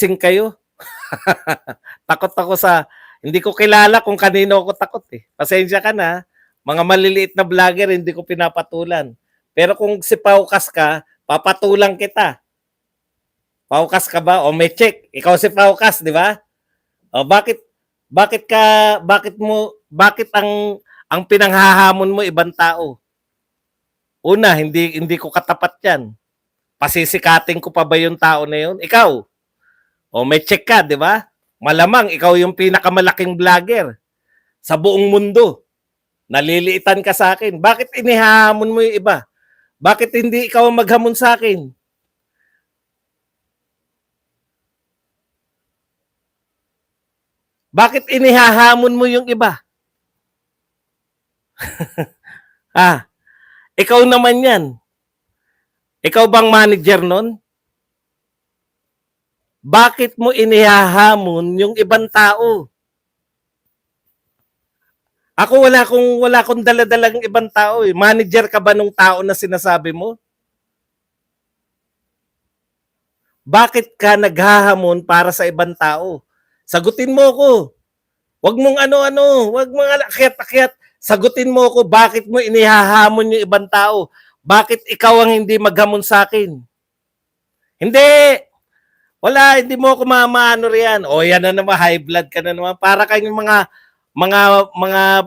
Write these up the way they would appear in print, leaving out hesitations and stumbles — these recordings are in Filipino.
sing kayo. Takot ako sa hindi ko kilala kung kanino ako takot eh. Pasensya ka na. Mga maliliit na vlogger hindi ko pinapatulan. Pero kung si Paukas ka, papatulan kita. Paukas ka ba? O may check. Ikaw si Paukas, di ba? O bakit ang pinanghahamon mo ibang tao? Una, hindi ko katapat 'yan. Pasisikatin ko pa ba yung tao na yun? Ikaw. O may check ka, di ba? Malamang ikaw yung pinakamalaking vlogger sa buong mundo. Naliliitan ka sa akin. Bakit inihahamon mo yung iba? Bakit hindi ikaw maghamon sa akin? Bakit inihahamon mo yung iba? Ikaw naman yan. Ikaw bang manager nun? Bakit mo inihahamon yung ibang tao? Ako wala akong daladalang ibang tao eh. Manager ka ba nung tao na sinasabi mo? Bakit ka naghahamon para sa ibang tao? Sagutin mo ko. Wag mong ano-ano, wag mong akyat-akyat. Sagutin mo ko, bakit mo inihahamon yung ibang tao? Bakit ikaw ang hindi maghamon sa akin? Hindi. Wala, hindi mo ako mamaano riyan. O yan na naman, high blood ka na naman. Para kayong mga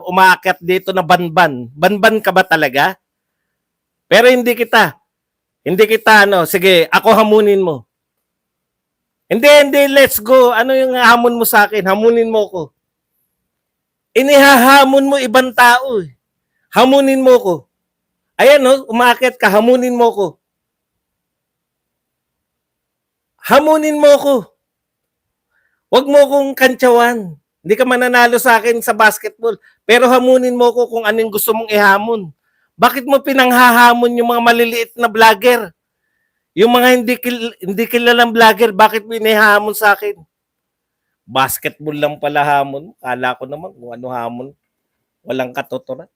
umaakyat dito na banban. Banban ka ba talaga? Pero hindi kita. Hindi kita sige, ako hamunin mo. Hindi, let's go. Ano yung hamon mo sa akin? Hamunin mo ko. Inihahamon mo ibang tao. Hamunin mo ko. Ayan, umaakyat ka, hamunin mo ko. Hamunin mo ko. Huwag mo kong kantsawan. Hindi ka mananalo sa akin sa basketball. Pero hamunin mo ko kung anong gusto mong ihamon. Bakit mo pinanghahamon yung mga maliliit na vlogger? Yung mga hindi kilalang vlogger, bakit mo inihamon sa akin? Basketball lang pala hamon. Kala ko naman kung ano hamon. Walang katotoran.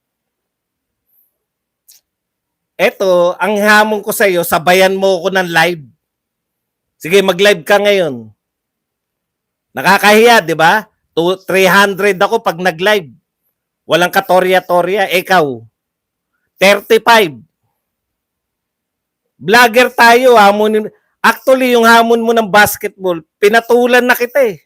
Eto, ang hamon ko sa iyo, sabayan mo ko ng live. Sige, mag-live ka ngayon. Nakakahiya, di ba? 300 ako pag nag-live. Walang katorya-torya. Ikaw, 35. Vlogger tayo, hamonin. Actually, yung hamon mo ng basketball, pinatulan na kita eh.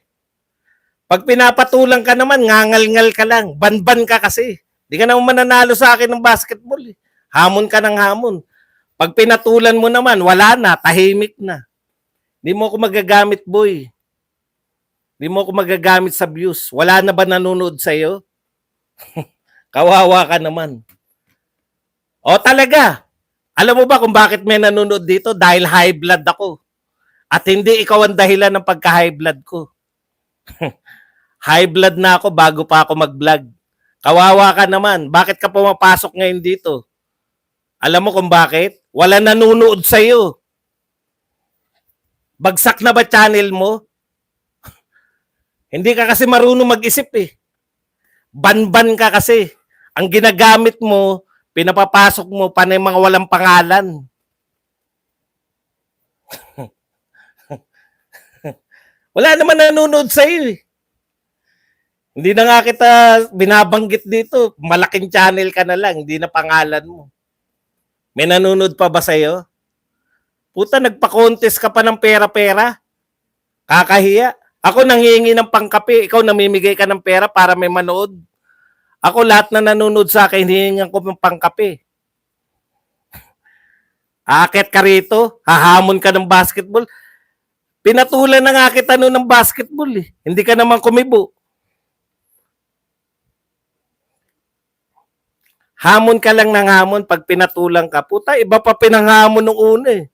Pag pinapatulan ka naman, ngangal-ngal ka lang. Banban ka kasi. Di ka naman mananalo sa akin ng basketball eh. Hamon ka ng hamon. Pag pinatulan mo naman, wala na, tahimik na. Di mo ako magagamit, boy. Di mo ako magagamit sa views. Wala na ba nanonood sa'yo? Kawawa ka naman. O talaga. Alam mo ba kung bakit may nanonood dito? Dahil high blood ako. At hindi ikaw ang dahilan ng pagka-high blood ko. High blood na ako bago pa ako mag-vlog. Kawawa ka naman. Bakit ka pumapasok ngayon dito? Alam mo kung bakit? Wala nanonood sa'yo. Bagsak na ba channel mo? Hindi ka kasi marunong mag-isip eh. Banban ka kasi. Ang ginagamit mo, pinapapasok mo pa na yung mga walang pangalan. Wala naman nanonood sa'yo eh. Hindi na nga kita binabanggit dito. Malaking channel ka na lang, hindi na pangalan mo. May nanonood pa ba sa'yo? Puta, nagpa-contest ka pa ng pera-pera. Kakahiya. Ako nanghihingi ng pangkape, ikaw namimigay ka ng pera para may manood. Ako lahat na nanonood sa akin, hihingan ko ng pangkape. Aakyat ka rito, hahamon ka ng basketball. Pinatulan na nga kita noon ng basketball eh. Hindi ka naman kumibo. Hamon ka lang ng hamon pag pinatulang ka. Puta, iba pa pinanghamon nung una eh.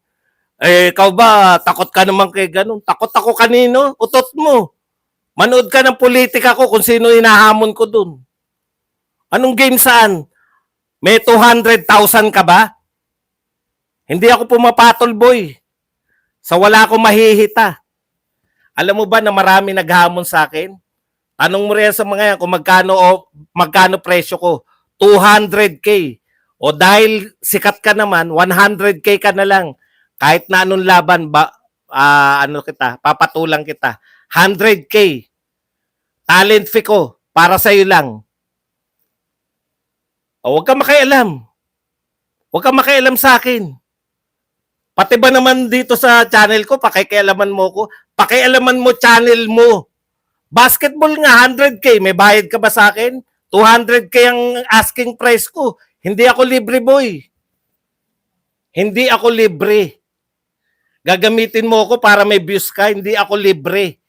Ikaw ba, takot ka naman kay ganun? Takot ako kanino? Utot mo. Manood ka ng politika ko kung sino hinahamon ko dun. Anong game saan? May 200,000 ka ba? Hindi ako pumapatol, boy. Sa wala akong mahihita. Alam mo ba na marami naghamon sa akin? Tanong mo rin sa mga yan kung magkano presyo ko. 200K. O dahil sikat ka naman, 100K ka na lang. Kahit na anong laban, ano kita, papatulang kita. 100K. Talent fee ko para sa iyo lang. O, huwag ka makialam. Huwag ka makialam sa akin. Pati ba naman dito sa channel ko, pakikialaman mo ko? Pakialaman mo channel mo. Basketball nga, 100K. May bayad ka ba sa akin? 200K ang asking price ko. Hindi ako libre, boy. Hindi ako libre. Gagamitin mo ako para may views ka. Hindi ako libre.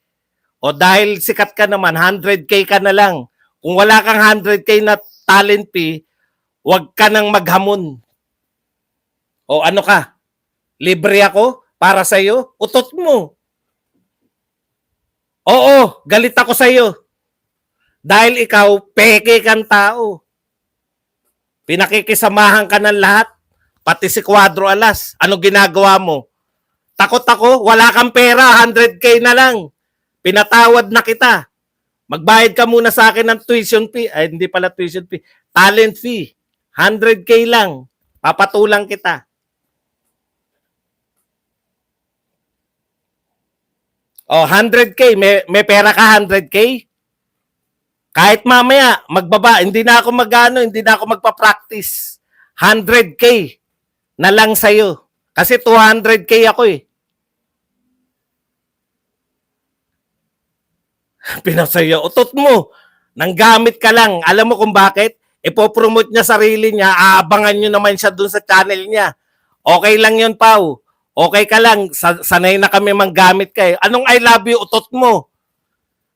O dahil sikat ka naman, 100K ka na lang. Kung wala kang 100K na talent fee, huwag ka nang maghamon. O ano ka? Libre ako para sa iyo? Utot mo. Oo, galit ako sa iyo. Dahil ikaw, peke kang tao. Pinakikisamahan ka ng lahat. Pati si Cuadro Alas. Ano ginagawa mo? Takot ako, wala kang pera, 100K na lang. Pinatawad na kita. Magbayad ka muna sa akin ng tuition fee. Ay, hindi pala tuition fee. Talent fee. 100K lang. Papatulang kita. Oh, 100K. May pera ka 100K? Kahit mamaya, magbaba. Hindi na ako hindi na ako magpa-practice. 100K na lang sa'yo. Kasi 200K ako eh. Pinasaya. Utot mo. Nanggamit ka lang. Alam mo kung bakit? Ipopromote niya sarili niya. Aabangan nyo naman siya dun sa channel niya. Okay lang yun, Pao. Okay ka lang, sanay na kami manggamit ka eh. Anong I love you, utot mo?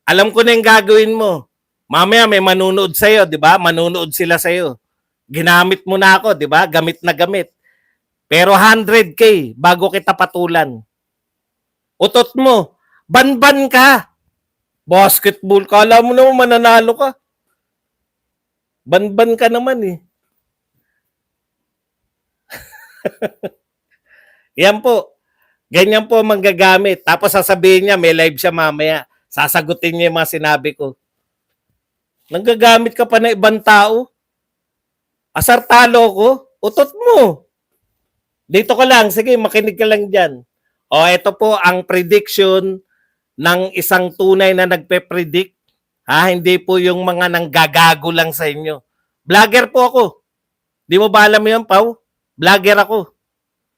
Alam ko na yung gagawin mo. Mamaya may manunood sa'yo, di ba? Manunood sila sa'yo. Ginamit mo na ako, di ba? Gamit na gamit. Pero 100K bago kita patulan. Utot mo. Banban ka. Basketball, kala mo naman mananalo ka. Banban ka naman eh. Yan po. Ganyan po manggagamit. Tapos sasabihin niya, may live siya mamaya. Sasagutin niya yung mga sinabi ko. Nanggagamit ka pa na ibang tao? Asar talo ko? Utot mo. Dito ka lang. Sige, makinig ka lang dyan. O, ito po ang prediction ng isang tunay na nagpe-predict. Hindi po yung mga nanggagago lang sa inyo. Vlogger po ako. Di mo ba alam yun, Pao? Vlogger ako.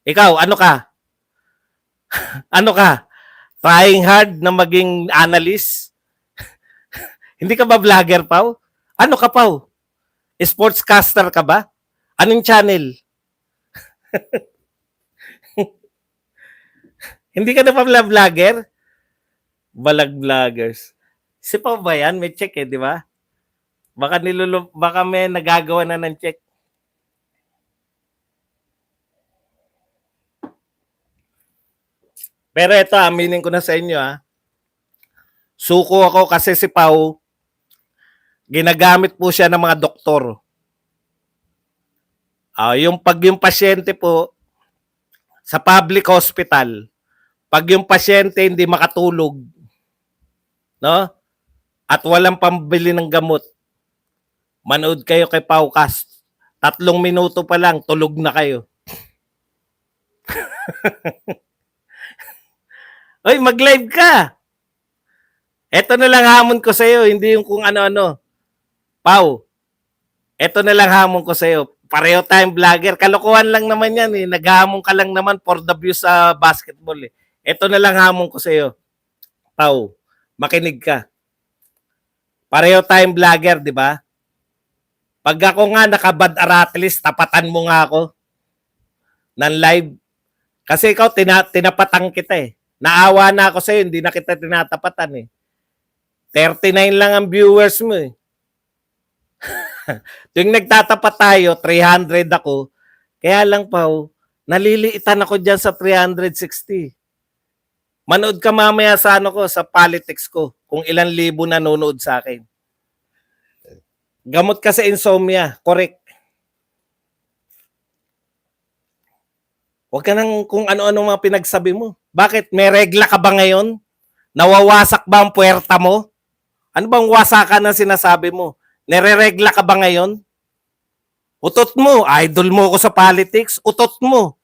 Ikaw, ano ka? Ano ka? Trying hard na maging analyst? Hindi ka ba vlogger, Pao? Ano ka, Pao? Sportscaster ka ba? Anong channel? Hindi ka na pa vlogger? Balag vloggers. Si Pao ba yan? May check eh, di ba? Baka may nagagawa na ng check. Pero ito, aminin ko na sa inyo Suko ako kasi si Pao, ginagamit po siya ng mga doktor. Yung pasyente po sa public hospital, pag yung pasyente hindi makatulog, no? At walang pambili ng gamot, manood kayo kay Paucast. 3 minuto pa lang, tulog na kayo. Oy, mag-live ka. Ito na lang hamon ko sa iyo, hindi yung kung ano-ano. Pau, ito na lang hamon ko sa iyo. Pareho tayong vlogger. Kalokohan lang naman yan eh. Naghamon ka lang naman for the views sa basketball eh. Ito na lang hamon ko sa iyo. Pau, makinig ka. Pareho tayong vlogger, di ba? Pag ako nga nakabad aratilis, tapatan mo nga ako ng live. Kasi ikaw, tinapatan kita eh. Naawa na ako sa'yo, hindi na kita tinatapatan eh. 39 lang ang viewers mo eh. Tuwing nagtatapat tayo, 300 ako. Kaya lang Pao, naliliitan ako dyan sa 360. Manood ka mamaya sa sa politics ko, kung ilan libo nanonood sa akin. Gamot ka sa insomnia, correct. Huwag ka nang kung ano-ano mga pinagsabi mo. Bakit? May regla ka ba ngayon? Nawawasak ba ang puwerta mo? Ano bang wasakan na sinasabi mo? Nere-regla ka ba ngayon? Utot mo. Idol mo ako sa politics. Utot mo.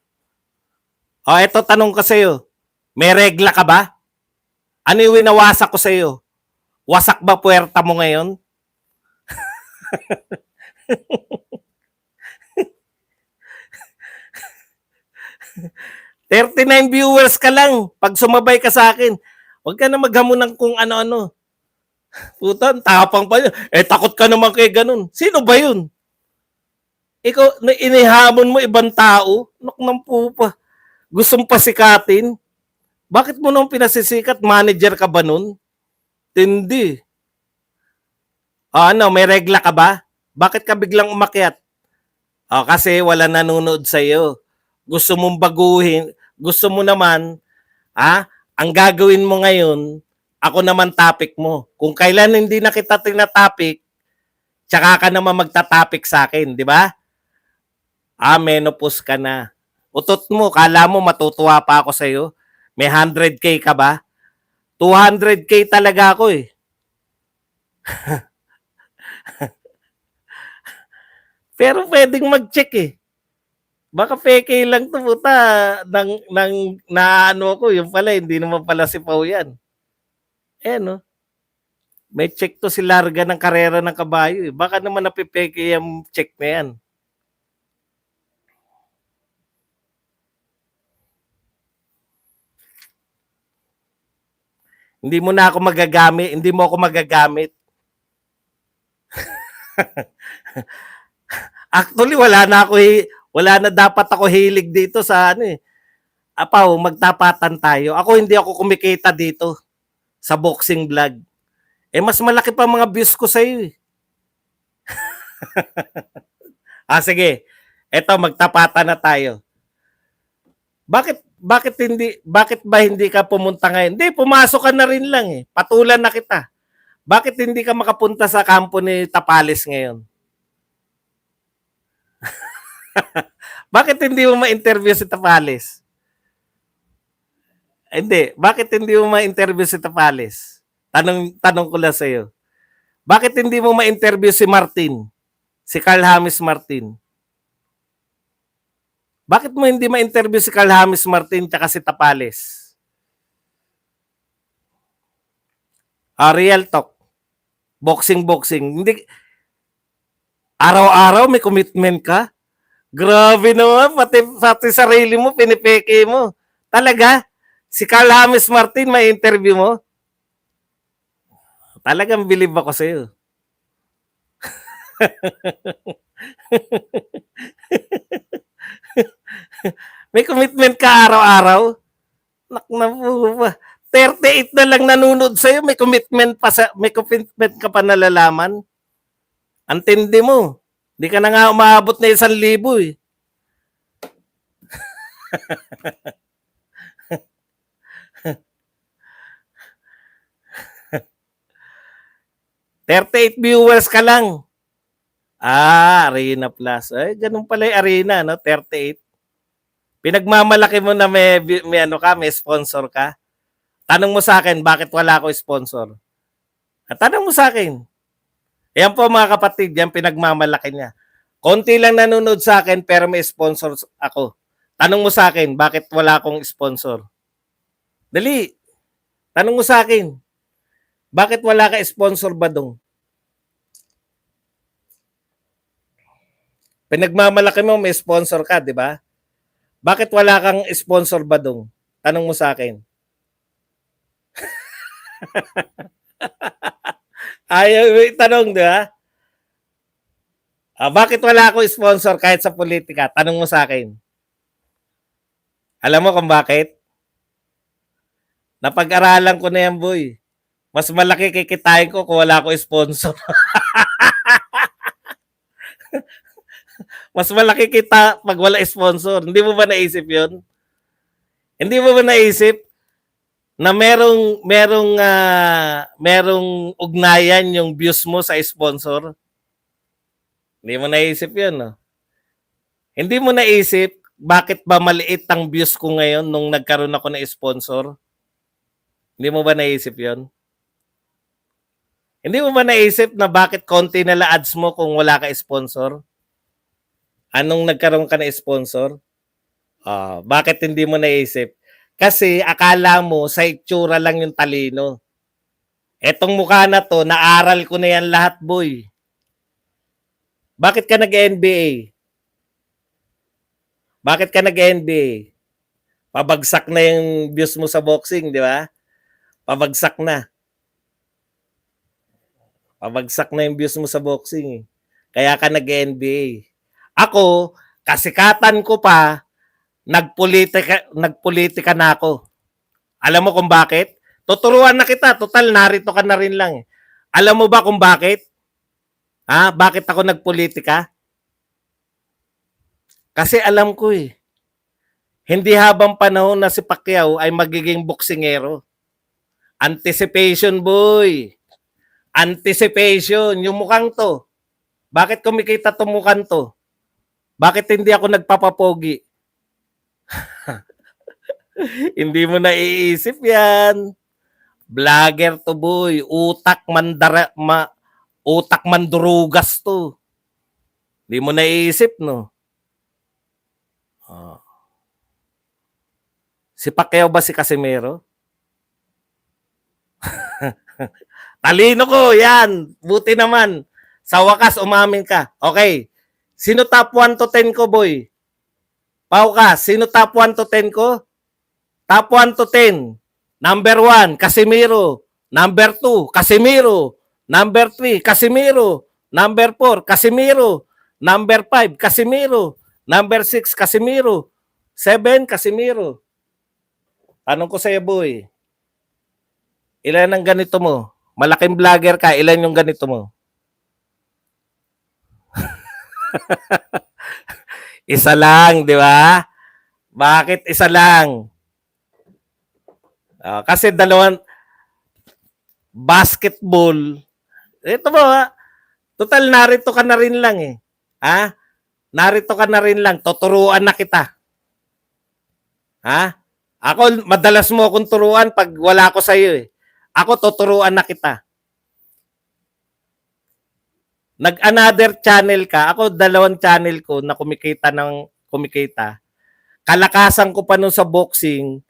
Eto tanong ko sa'yo. May regla ka ba? Ano yung winawasak ko sa iyo? Wasak ba puwerta mo ngayon? 39 viewers ka lang pag sumabay ka sa akin. Huwag ka na maghamon ng kung ano-ano. Puta, tapang pa yun. Takot ka naman kay ganun. Sino ba yun? Ikaw, inihamon mo ibang tao? Nak ng pupa. Gustong pasikatin? Bakit mo nung pinasisikat? Manager ka ba nun? Tindi. Ano, may regla ka ba? Bakit ka biglang umakyat? Kasi wala nanonood sa'yo. Gusto mong baguhin. Gusto mo naman, ang gagawin mo ngayon, ako naman topic mo. Kung kailan hindi na kita tinatopic, tsaka ka naman magta-topic sa akin, di ba? Menopause ka na. Utot mo, kala mo matutuwa pa ako sa'yo? May 100K ka ba? 200K talaga ako eh. Pero pwedeng mag-check eh. Baka peke lang to, puta. Nang naano ko, yung pala, hindi naman pala si Pau yan. No? May check to si Larga ng karera ng kabayo eh. Baka naman napipeke yung check na yan. Hindi mo na ako magagamit. Hindi mo ako magagamit. Actually, wala na dapat ako hilig dito sa ano eh. Apaw, magtapatan tayo. Hindi ako kumikita dito sa boxing vlog. Mas malaki pa mga views ko sa iyo eh. Sige. Eto, magtapatan na tayo. Bakit ba hindi ka pumunta ngayon? Hindi, pumasok ka na rin lang eh. Patulan na kita. Bakit hindi ka makapunta sa kampo ni Tapales ngayon? Bakit hindi mo ma-interview si Tapales? Hindi. Bakit hindi mo ma-interview si Tapales? Tanong ko lang sa'yo. Bakit hindi mo ma-interview si Martin? Si Carl James Martin? Bakit mo hindi ma-interview si Carl James Martin tsaka si Tapales? Real talk. Boxing. Hindi. Araw-araw may commitment ka? Grabe naman, pati sarili mo, pinipeke mo. Talaga? Si Carl James Martin, may interview mo? Talagang believe ako sa'yo. May commitment ka araw-araw? Nak na po ba? 38 na lang nanonood sa'yo, may commitment ka pa nalalaman? Ang tindi mo. Di ka na nga umabot na 1,000 eh. $38 viewers ka lang. Arena Plus. Ganun pala yung Arena, no? 38. Pinagmamalaki mo na may sponsor ka. Tanong mo sa akin, bakit wala ako sponsor? Tanong mo sa akin. Yan po mga kapatid, yan pinagmamalaki niya. Konti lang nanonood sa akin pero may sponsor ako. Tanong mo sa akin, bakit wala akong sponsor? Dali. Tanong mo sa akin, bakit wala ka sponsor ba dong? Pinagmamalaki mo, may sponsor ka, di ba? Bakit wala kang sponsor ba dong? Tanong mo sa akin. Ayaw tanong, di ba? Bakit wala akong sponsor kahit sa politika? Tanong mo sa akin. Alam mo kung bakit? Napag-aralan ko na yan, boy. Mas malaki kikitain ko kung wala akong sponsor. Mas malaki kita pag wala sponsor. Hindi mo ba naisip yun? Hindi mo ba naisip na merong ugnayan yung views mo sa sponsor? Hindi mo naisip yun, no? Hindi mo naisip bakit ba maliit ang views ko ngayon nung nagkaroon ako ng sponsor? Hindi mo ba naisip yun? Hindi mo ba naisip na bakit konti na la ads mo kung wala ka sponsor? Anong nagkaroon ka ng sponsor? Bakit hindi mo naisip? Kasi akala mo sa itsura lang yung talino. Etong mukha na to, naaral ko na yan lahat, boy. Bakit ka nag-NBA? Bakit ka nag-NBA? Pabagsak na yung views mo sa boxing, di ba? Pabagsak na. Pabagsak na yung views mo sa boxing. Kaya ka nag-NBA. Ako, kasikatan ko pa, nagpolitika na ako. Alam mo kung bakit? Tuturuan na kita. Total, narito ka na rin lang. Alam mo ba kung bakit? Ha? Bakit ako nagpolitika? Kasi alam ko eh. Hindi habang panahon na si Pacquiao ay magiging boksingero. Anticipation, boy. Anticipation. Yung mukhang to. Bakit kumikita itong mukhang to? Bakit hindi ako nagpapapogi? Hindi mo naiisip yan. Vlogger to, boy. Utak mandurugas to. Hindi mo naiisip, no? Oh. Si Pacquiao ba si Casimero? Talino ko, yan. Buti naman. Sa wakas, umamin ka. Okay. Sino top 1 to 10 ko, boy? Pau ka, sino top 1 to 10 ko? Top 1 to 10. Number 1, Casimiro. Number 2, Casimiro. Number 3, Casimiro. Number 4, Casimiro. Number 5, Casimiro. Number 6, Casimiro. 7, Casimiro. Tanong ko sa'yo, boy. Ilan ang ganito mo? Malaking vlogger ka, ilan yung ganito mo? Isa lang, di ba? Bakit isa lang? Kasi dalawang basketball. Ito mo ha. Total, narito ka na rin lang eh. Ha? Narito ka na rin lang. Tuturuan na kita. Ha? Ako, madalas mo akong turuan pag wala ko sa'yo eh. Ako, tuturuan na kita. Nag-another channel ka. Ako, 2 channel ko na kumikita. Kalakasan ko pa nun sa boxing,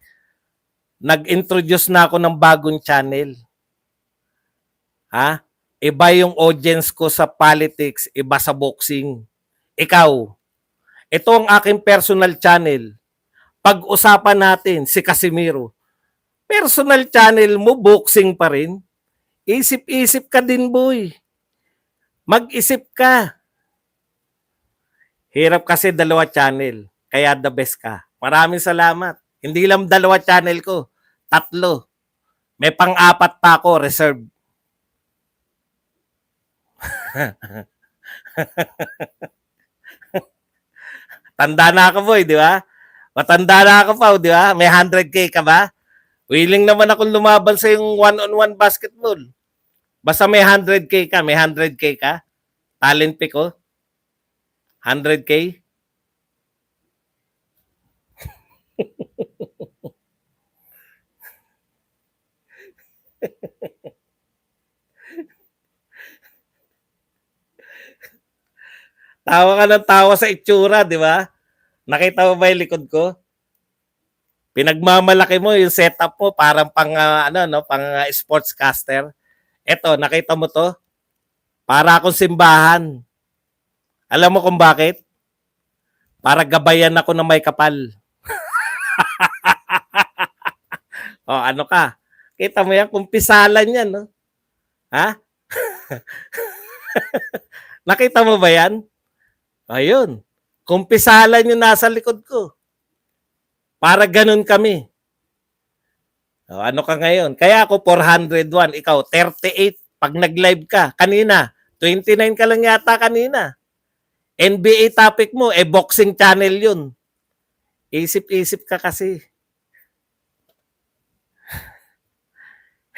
nag-introduce na ako ng bagong channel. Ha? Iba yung audience ko sa politics, iba sa boxing. Ikaw, ito ang aking personal channel. Pag-usapan natin si Casimiro. Personal channel mo, boxing pa rin. Isip-isip ka din, boy. Mag-isip ka. Hirap kasi 2 channel. Kaya the best ka. Maraming salamat. Hindi lang 2 channel ko. 3. May pang-4 pa ako, reserve. Tanda na ako, boy, di ba? Matanda na ako pa, di ba? May 100K ka ba? Willing naman akong lumaban sa yung one-on-one basketball. Basta may 100K ka, may 100K ka. Talent pick ko. 100K. Tawa ka ng tawa sa itsura, di ba? Nakita mo ba yung likod ko? Pinagmamalaki mo yung setup mo parang pang sportscaster. Eto, nakita mo to? Para akong simbahan. Alam mo kung bakit? Para gabayan ako ng may kapal. O, ano ka? Kita mo yan, kumpisalan yan, no? Ha? Nakita mo ba yan? Ayun. Kumpisalan yung nasa likod ko. Para ganun kami. O, ano ka ngayon? Kaya ako 401, ikaw 38 pag nag-live ka. Kanina, 29 ka lang yata kanina. NBA topic mo, boxing channel yun. Isip-isip ka kasi.